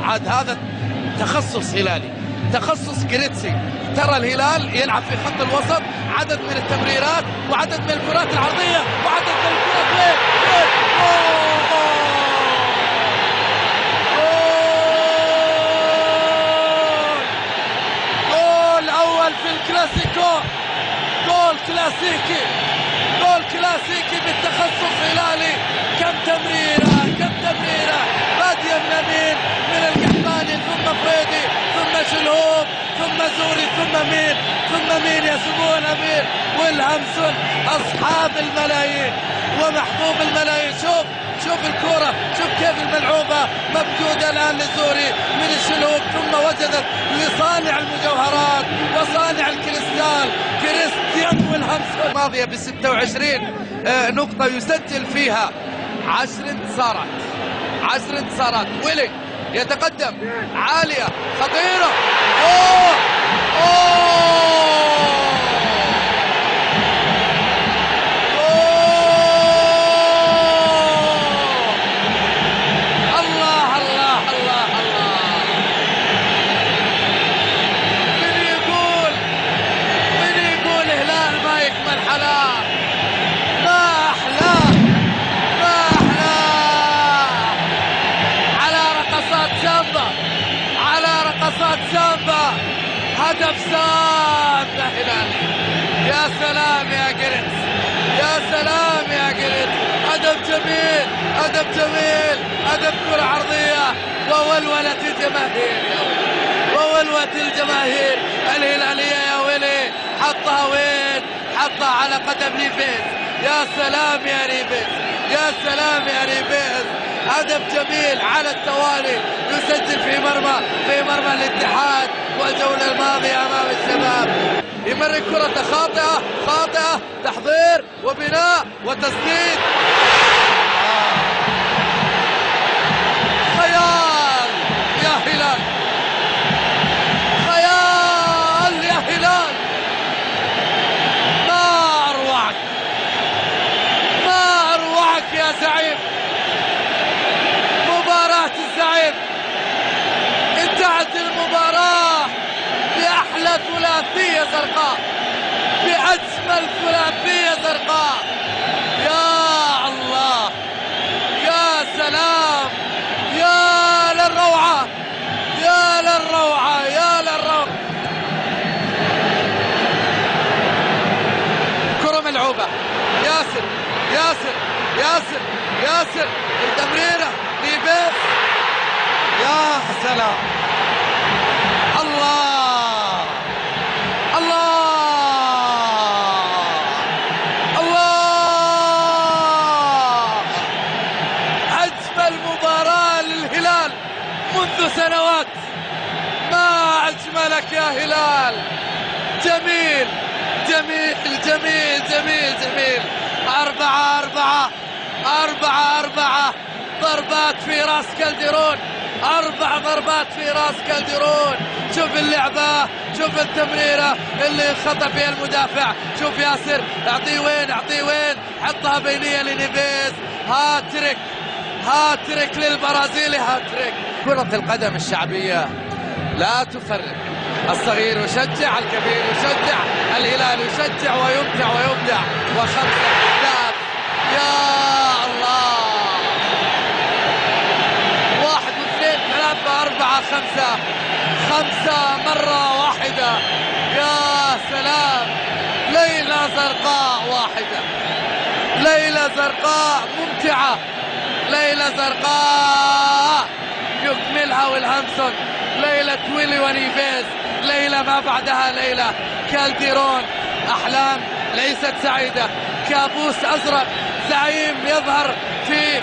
عاد هذا تخصص هلالي، تخصص جريتسي. ترى الهلال يلعب في خط الوسط، عدد من التمريرات وعدد من الكرات العرضية وعدد من الكرات. جول أول في الكلاسيكو، جول كلاسيكي، جول كلاسيكي بالتخصص هلالي. كم تمريرة كم تمريرة، بادية من أمين، من القحطاني، ثم فريدي، ثم شلهوب، ثم زوري، ثم مين يا سمو الأمير والهمسون. أصحاب الملايين ومحبوب الملايين. شوف الكرة، شوف كيف الملعوبة مبدودة الآن لزوري من الشلهوب، ثم وجدت لصانع المجوهرات وصانع الكريستال كريستيان والهمسون. الماضية ب 26 نقطة يسجل فيها 10 انتصارات. ويلي يتقدم، عالية خطيرة. أوه الله الله الله الله. من يقول هلال ما يكمل حلال، ما أحلاه على رقصات سامبا، هدف سامبا هلالي. يا سلام يا جريتس، يا سلام يا جريتس. هدف جميل، هدف جميل، هدف كرة عرضية وولولة الجماهير يا ولي، وولولة الجماهير الهلالية يا ولي. حطها وين؟ حطها على قدم ريفيز. يا سلام يا ريفيز، يا سلام يا ريفيز. هدف جميل على التوالي يسجل في مرمى الاتحاد. والجولة الماضية أمام الشباب. يمر كرة خاطئة، تحضير وبناء وتسديد. خيال يا هلال، خيال يا هلال. ما أروعك يا زعيم. مباراة الزعيم، انتهت المباراة بأحلى ثلاثية زرقاء، بأجمل ثلاثية زرقاء. يا الله، يا سلام، يا للروعة، يا للروعة، يا للروعة. كرة ملعوبة، ياسر التمريرة لبيس. يا سلام، الله أجمل مباراة للهلال منذ سنوات. ما أجملك يا هلال. جميل جميل جميل جميل جميل. 4 ضربات في راس كالديرون، 4 ضربات في راس كالديرون. شوف اللعبة، شوف التمريرة اللي خطأ فيها المدافع. شوف ياسر، اعطيه وين، حطها بينية لنيفيز. هاتريك للبرازيلي، هاتريك. كرة القدم الشعبية لا تفرق. الصغير يشجع، الكبير يشجع، الهلال يشجع ويبدع. وخمسة أهداف، يا الله. 1 2 3 4 5 مرة واحدة. يا سلام، ليلة زرقاء واحدة، ليلة زرقاء ممتعة، ليلة زرقاء يكملها والهمسون. ليلة ويلي ونيفيز، ليلة ما بعدها ليلة. كالديرون، أحلام ليست سعيدة، كابوس أزرق. زعيم يظهر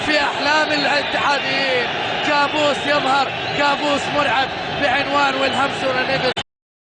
في أحلام الاتحاديين، كابوس يظهر، كابوس مرعب بعنوان والهمسون ونيفيز.